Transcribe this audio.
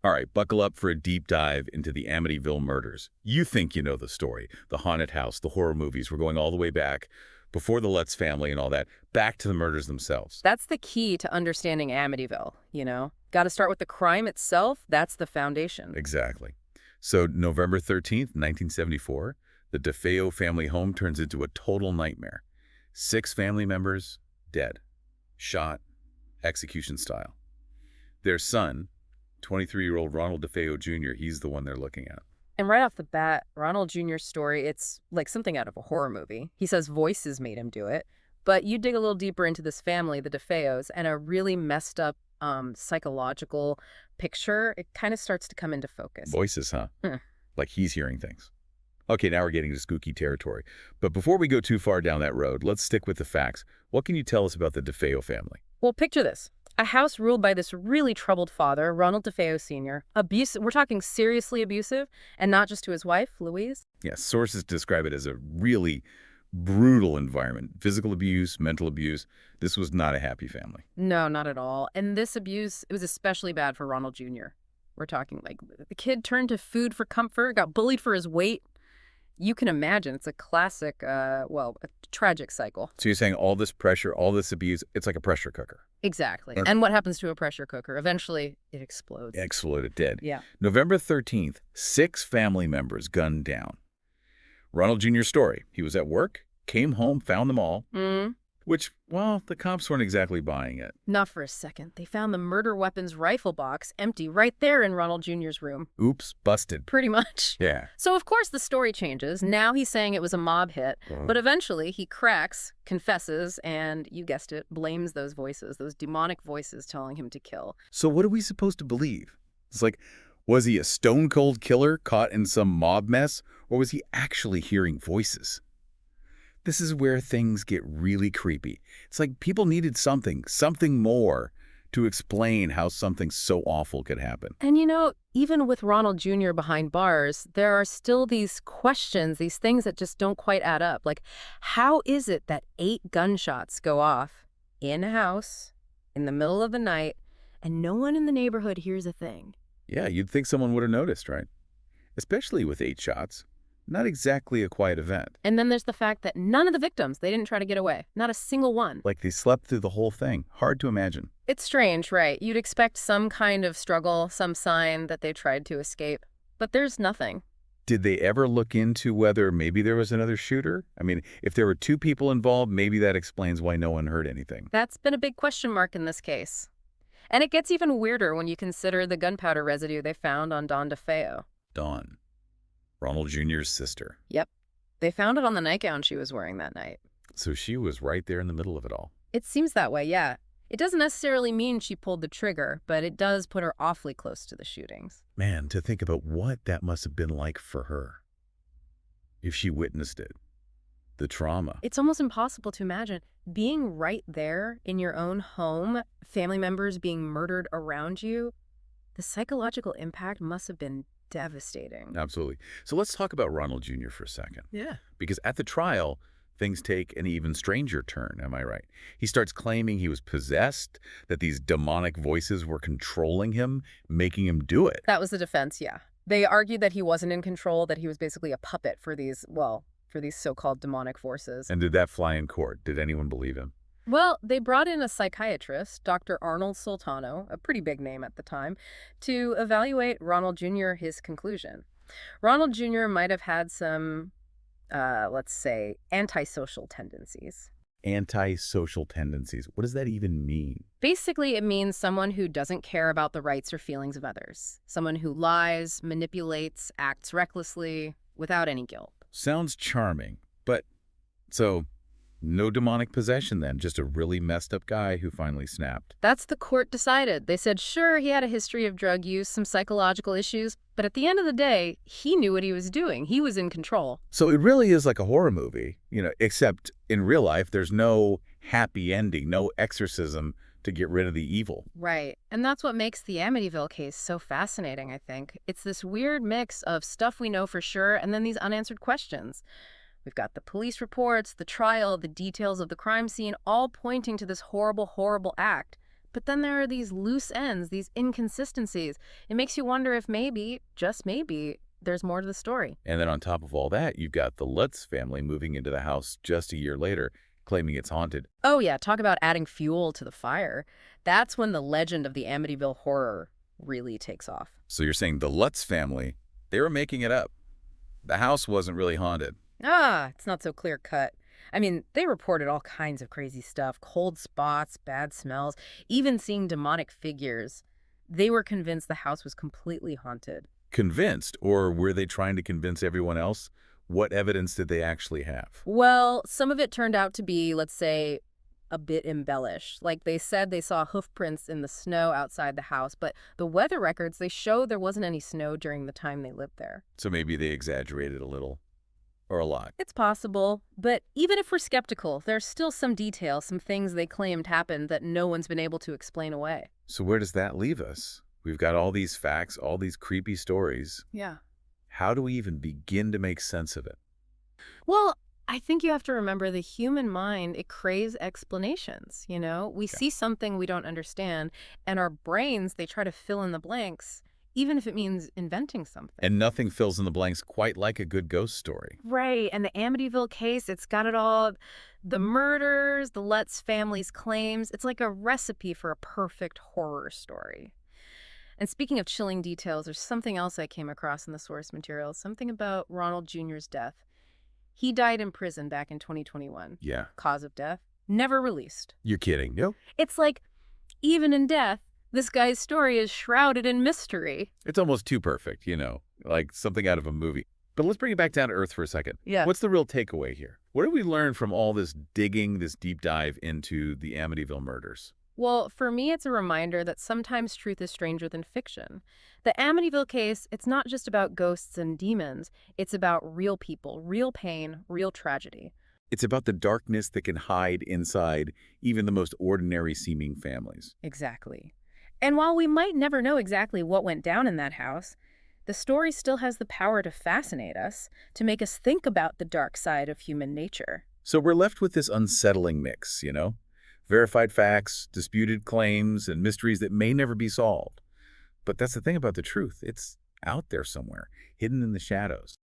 All right, buckle up for a deep dive into the Amityville murders. You think you know the story, the haunted house, the horror movies. We're going all the way back, before the Lutz family and all that, back to the murders themselves. That's the key to understanding Amityville, you know? Got to start with the crime itself. That's the foundation. Exactly. So November 13th, 1974, the DeFeo family home turns into a total nightmare. 6 family members dead, shot, execution style. Their son, 23-year-old Ronald DeFeo Jr., he's the one they're looking at. And right off the bat, Ronald Jr.'s story, it's like something out of a horror movie. He says voices made him do it. But you dig a little deeper into this family, the DeFeos, and a really messed up psychological picture, it kind of starts to come into focus. Voices, huh? Like he's hearing things. Okay, now we're getting to spooky territory. But before we go too far down that road, let's stick with the facts. What can you tell us about the DeFeo family? Well, picture this. A house ruled by this really troubled father, Ronald DeFeo Sr. Abusive, we're talking seriously abusive, and not just to his wife, Louise. Yes, sources describe it as a really brutal environment. Physical abuse, mental abuse. This was not a happy family. No, not at all. And this abuse, it was especially bad for Ronald Jr. We're talking like the kid turned to food for comfort, got bullied for his weight. You can imagine it's a classic, a tragic cycle. So you're saying all this pressure, all this abuse, it's like a pressure cooker. Exactly. And what happens to a pressure cooker? Eventually, it explodes. Exploded, dead. Yeah. November 13th, 6 family members gunned down. Ronald Jr.'s story. He was at work, came home, found them all, which, well, the cops weren't exactly buying it. Not for a second. They found the murder weapons rifle box empty right there in Ronald Jr.'s room. Oops, busted. Pretty much. Yeah. So, of course, the story changes. Now he's saying it was a mob hit, but eventually he cracks, confesses, and, you guessed it, blames those voices, those demonic voices telling him to kill. So what are we supposed to believe? It's like, was he a stone-cold killer caught in some mob mess, or was he actually hearing voices? This is where things get really creepy. It's like people needed something more to explain how something so awful could happen. And you know, even with Ronald Jr. behind bars, there are still these questions, these things that just don't quite add up. Like, how is it that 8 gunshots go off in a house in the middle of the night and no one in the neighborhood hears a thing? Yeah, you'd think someone would have noticed, right? Especially with 8 shots. Not exactly a quiet event. And then there's the fact that none of the victims, they didn't try to get away. Not a single one. Like they slept through the whole thing. Hard to imagine. It's strange, right? You'd expect some kind of struggle, some sign that they tried to escape. But there's nothing. Did they ever look into whether maybe there was another shooter? I mean, if there were 2 people involved, maybe that explains why no one heard anything. That's been a big question mark in this case. And it gets even weirder when you consider the gunpowder residue they found on Dawn DeFeo. Dawn. Ronald Jr.'s sister. Yep. They found it on the nightgown she was wearing that night. So she was right there in the middle of it all. It seems that way, yeah. It doesn't necessarily mean she pulled the trigger, but it does put her awfully close to the shootings. Man, to think about what that must have been like for her. If she witnessed it. The trauma. It's almost impossible to imagine being right there in your own home, family members being murdered around you. The psychological impact must have been devastating. Absolutely. So let's talk about Ronald Jr. for a second. Yeah. Because at the trial, things take an even stranger turn, am I right? He starts claiming he was possessed, that these demonic voices were controlling him, making him do it. That was the defense, yeah. They argued that he wasn't in control, that he was basically a puppet for these so-called demonic forces. And did that fly in court? Did anyone believe him? Well, they brought in a psychiatrist, Dr. Arnold Sultano, a pretty big name at the time, to evaluate Ronald Jr., his conclusion. Ronald Jr. might have had some, let's say, antisocial tendencies. Antisocial tendencies. What does that even mean? Basically, it means someone who doesn't care about the rights or feelings of others. Someone who lies, manipulates, acts recklessly, without any guilt. Sounds charming, but so no demonic possession then, just a really messed up guy who finally snapped. That's the court decided. They said, sure, he had a history of drug use, some psychological issues, but at the end of the day, he knew what he was doing. He was in control. So it really is like a horror movie, except in real life, there's no happy ending, no exorcism to get rid of the evil. Right. And that's what makes the Amityville case so fascinating, I think. It's this weird mix of stuff we know for sure and then these unanswered questions. We've got the police reports, the trial, the details of the crime scene, all pointing to this horrible, horrible act. But then there are these loose ends, these inconsistencies. It makes you wonder if maybe, just maybe, there's more to the story. And then on top of all that, you've got the Lutz family moving into the house just a year later, claiming it's haunted. Oh yeah, talk about adding fuel to the fire. That's when the legend of the Amityville horror really takes off. So you're saying the Lutz family, they were making it up. The house wasn't really haunted. Ah, it's not so clear cut. I mean, they reported all kinds of crazy stuff, cold spots, bad smells, even seeing demonic figures. They were convinced the house was completely haunted. Convinced, or were they trying to convince everyone else? What evidence did they actually have? Well, some of it turned out to be, let's say, a bit embellished. Like they said they saw hoof prints in the snow outside the house, but the weather records, they showed there wasn't any snow during the time they lived there. So maybe they exaggerated a little, or a lot. It's possible, but even if we're skeptical, there's still some details, some things they claimed happened that no one's been able to explain away. So where does that leave us? We've got all these facts, all these creepy stories. Yeah. How do we even begin to make sense of it? Well, I think you have to remember the human mind, it craves explanations, you know? We Okay. see something we don't understand, and our brains, they try to fill in the blanks, even if it means inventing something. And nothing fills in the blanks quite like a good ghost story. Right, and the Amityville case, it's got it all. The murders, the Lutz family's claims, it's like a recipe for a perfect horror story. And speaking of chilling details, there's something else I came across in the source material, something about Ronald Jr.'s death. He died in prison back in 2021. Yeah. Cause of death, never released. You're kidding. No. It's like, even in death, this guy's story is shrouded in mystery. It's almost too perfect, like something out of a movie. But let's bring it back down to earth for a second. Yeah. What's the real takeaway here? What did we learn from all this digging, this deep dive into the Amityville murders? Well, for me, it's a reminder that sometimes truth is stranger than fiction. The Amityville case, it's not just about ghosts and demons. It's about real people, real pain, real tragedy. It's about the darkness that can hide inside even the most ordinary seeming families. Exactly. And while we might never know exactly what went down in that house, the story still has the power to fascinate us, to make us think about the dark side of human nature. So we're left with this unsettling mix. Verified facts, disputed claims, and mysteries that may never be solved. But that's the thing about the truth. It's out there somewhere, hidden in the shadows.